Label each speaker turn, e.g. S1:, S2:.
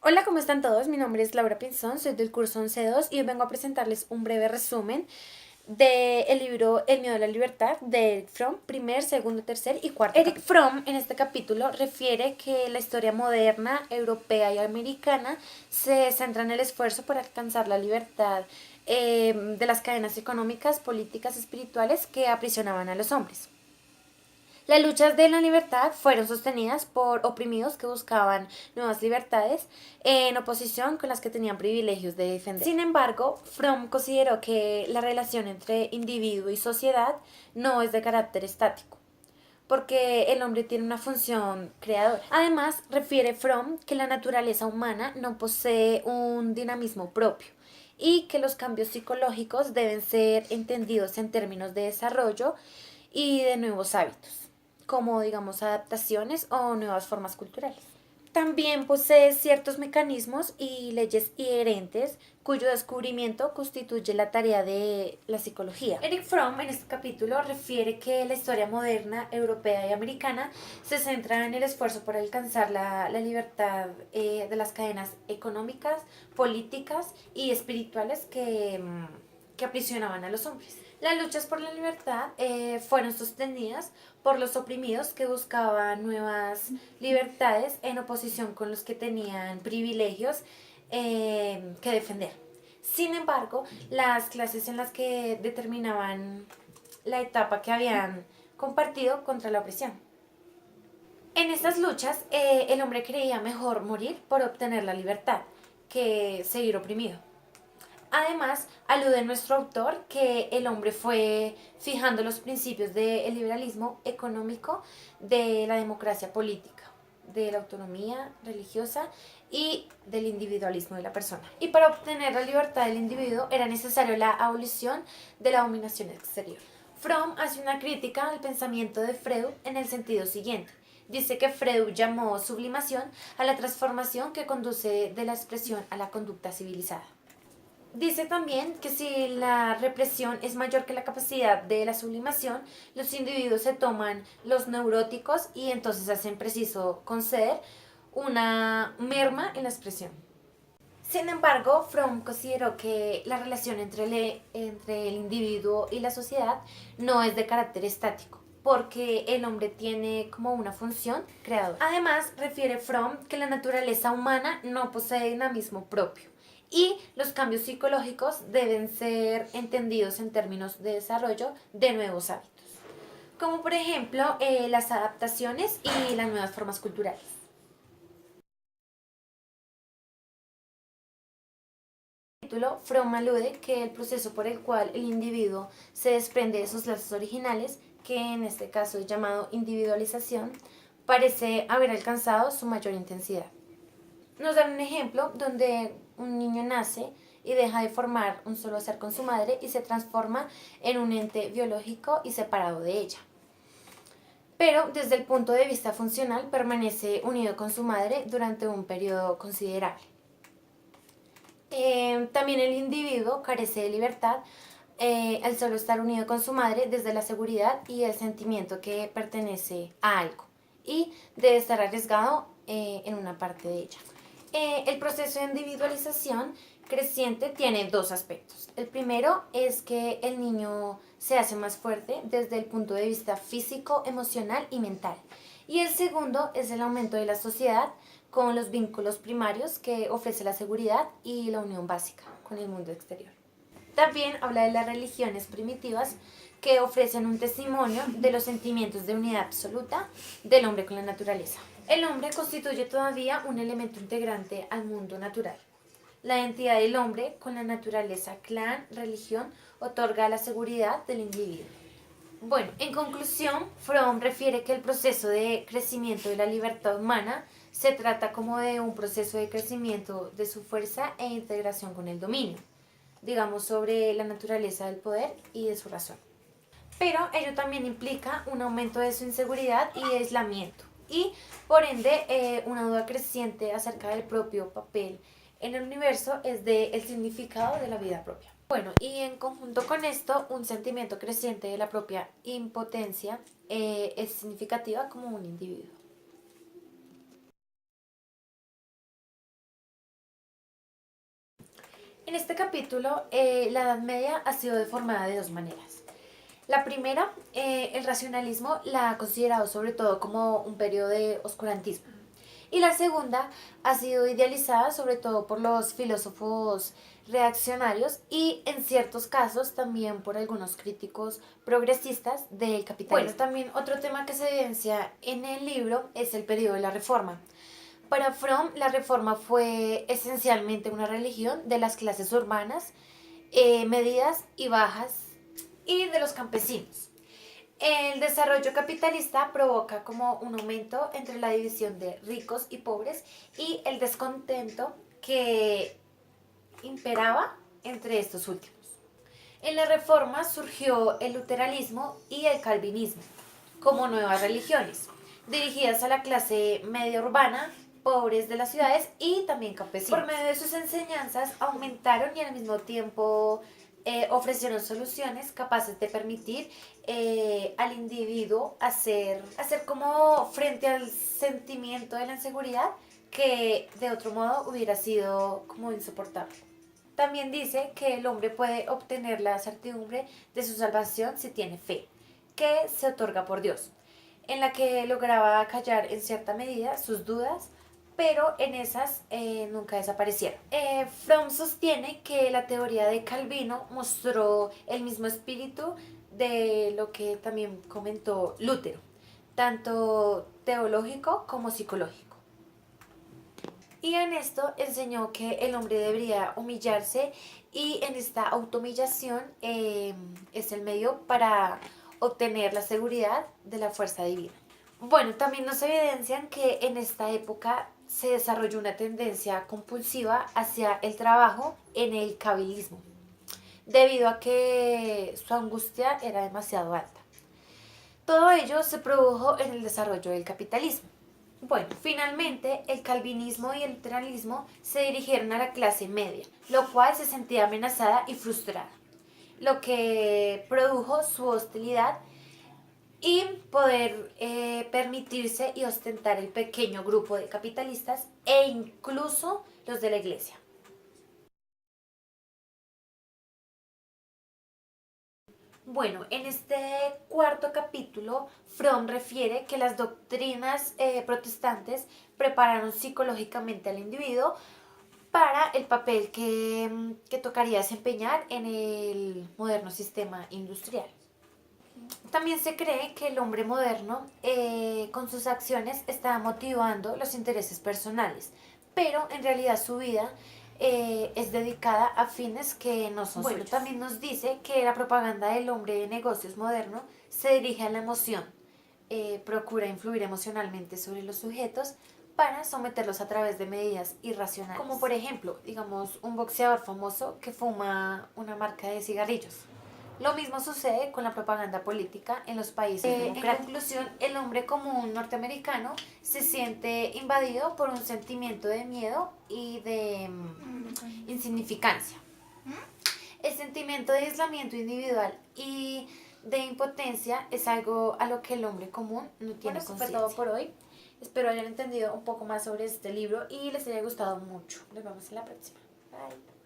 S1: Hola, ¿cómo están todos? Mi nombre es Laura Pinzón, soy del curso 11.2 y hoy vengo a presentarles un breve resumen del libro El miedo a la libertad de Eric Fromm, primer, segundo, tercer y cuarto. Eric Fromm en este capítulo refiere que la historia moderna, europea y americana se centra en el esfuerzo por alcanzar la libertad de las cadenas económicas, políticas, espirituales que aprisionaban a los hombres. Las luchas de la libertad fueron sostenidas por oprimidos que buscaban nuevas libertades en oposición con las que tenían privilegios de defender. Sin embargo, Fromm consideró que la relación entre individuo y sociedad no es de carácter estático, porque el hombre tiene una función creadora. Además, refiere Fromm que la naturaleza humana no posee un dinamismo propio y que los cambios psicológicos deben ser entendidos en términos de desarrollo y de nuevos hábitos, como digamos adaptaciones o nuevas formas culturales. También posee ciertos mecanismos y leyes inherentes cuyo descubrimiento constituye la tarea de la psicología. Eric Fromm en este capítulo refiere que la historia moderna, europea y americana se centra en el esfuerzo por alcanzar la libertad de las cadenas económicas, políticas y espirituales que aprisionaban a los hombres. Las luchas por la libertad fueron sostenidas por los oprimidos que buscaban nuevas libertades en oposición con los que tenían privilegios que defender. Sin embargo, las clases en las que determinaban la etapa que habían compartido contra la opresión. En estas luchas, el hombre creía mejor morir por obtener la libertad que seguir oprimido. Además, alude nuestro autor que el hombre fue fijando los principios del liberalismo económico, de la democracia política, de la autonomía religiosa y del individualismo de la persona. Y para obtener la libertad del individuo era necesario la abolición de la dominación exterior. Fromm hace una crítica al pensamiento de Freud en el sentido siguiente. Dice que Freud llamó sublimación a la transformación que conduce de la expresión a la conducta civilizada. Dice también que si la represión es mayor que la capacidad de la sublimación, los individuos se toman los neuróticos y entonces hacen preciso conceder una merma en la expresión. Sin embargo, Fromm consideró que la relación entre el individuo y la sociedad no es de carácter estático, porque el hombre tiene como una función creadora. Además, refiere Fromm que la naturaleza humana no posee dinamismo propio y los cambios psicológicos deben ser entendidos en términos de desarrollo de nuevos hábitos, como por ejemplo las adaptaciones y las nuevas formas culturales. Título, Fromm alude que el proceso por el cual el individuo se desprende de sus lazos originales, que en este caso es llamado individualización, parece haber alcanzado su mayor intensidad. Nos dan un ejemplo donde un niño nace y deja de formar un solo ser con su madre y se transforma en un ente biológico y separado de ella. Pero desde el punto de vista funcional permanece unido con su madre durante un periodo considerable. También el individuo carece de libertad al solo estar unido con su madre desde la seguridad y el sentimiento que pertenece a algo y de estar arriesgado en una parte de ella. El proceso de individualización creciente tiene dos aspectos. El primero es que el niño se hace más fuerte desde el punto de vista físico, emocional y mental. Y el segundo es el aumento de la sociedad con los vínculos primarios que ofrece la seguridad y la unión básica con el mundo exterior. También habla de las religiones primitivas que ofrecen un testimonio de los sentimientos de unidad absoluta del hombre con la naturaleza. El hombre constituye todavía un elemento integrante al mundo natural. La identidad del hombre con la naturaleza, clan, religión, otorga la seguridad del individuo. Bueno, en conclusión, Fromm refiere que el proceso de crecimiento de la libertad humana se trata como de un proceso de crecimiento de su fuerza e integración con el dominio, digamos, sobre la naturaleza del poder y de su razón. Pero ello también implica un aumento de su inseguridad y aislamiento y, por ende, una duda creciente acerca del propio papel en el universo es del significado de la vida propia. Bueno, y en conjunto con esto, un sentimiento creciente de la propia impotencia es significativa como un individuo. En este capítulo, la Edad Media ha sido deformada de dos maneras. La primera, el racionalismo la ha considerado sobre todo como un periodo de oscurantismo. Y la segunda ha sido idealizada sobre todo por los filósofos reaccionarios y en ciertos casos también por algunos críticos progresistas del capitalismo. Bueno, también otro tema que se evidencia en el libro es el periodo de la Reforma. Para Fromm, la Reforma fue esencialmente una religión de las clases urbanas, medias y bajas, y de los campesinos. El desarrollo capitalista provoca como un aumento entre la división de ricos y pobres y el descontento que imperaba entre estos últimos. En la Reforma surgió el luteranismo y el calvinismo como nuevas religiones, dirigidas a la clase media urbana, pobres de las ciudades y también campesinos. Por medio de sus enseñanzas aumentaron y al mismo tiempo ofrecieron soluciones capaces de permitir al individuo hacer como frente al sentimiento de la inseguridad que de otro modo hubiera sido como insoportable. También dice que el hombre puede obtener la certidumbre de su salvación si tiene fe, que se otorga por Dios, en la que lograba callar en cierta medida sus dudas, pero en esas nunca desaparecieron. Fromm sostiene que la teoría de Calvino mostró el mismo espíritu de lo que también comentó Lutero, tanto teológico como psicológico. Y en esto enseñó que el hombre debería humillarse y en esta autohumillación es el medio para obtener la seguridad de la fuerza divina. Bueno, también nos evidencian que en esta época se desarrolló una tendencia compulsiva hacia el trabajo en el cavilismo, debido a que su angustia era demasiado alta. Todo ello se produjo en el desarrollo del capitalismo. Bueno, finalmente el calvinismo y el luteranismo se dirigieron a la clase media, lo cual se sentía amenazada y frustrada, lo que produjo su hostilidad y poder permitirse y ostentar el pequeño grupo de capitalistas e incluso los de la iglesia. Bueno, en este cuarto capítulo, Fromm refiere que las doctrinas protestantes prepararon psicológicamente al individuo para el papel que tocaría desempeñar en el moderno sistema industrial. También se cree que el hombre moderno con sus acciones está motivando los intereses personales, pero en realidad su vida es dedicada a fines que no son suyos. También nos dice que la propaganda del hombre de negocios moderno se dirige a la emoción, procura influir emocionalmente sobre los sujetos para someterlos a través de medidas irracionales. Como por ejemplo, digamos, un boxeador famoso que fuma una marca de cigarrillos. Lo mismo sucede con la propaganda política en los países democráticos. En conclusión, el hombre común norteamericano se siente invadido por un sentimiento de miedo y de insignificancia. El sentimiento de aislamiento individual y de impotencia es algo a lo que el hombre común no tiene conciencia. Eso fue todo por hoy. Espero hayan entendido un poco más sobre este libro y les haya gustado mucho. Nos vemos en la próxima. Bye.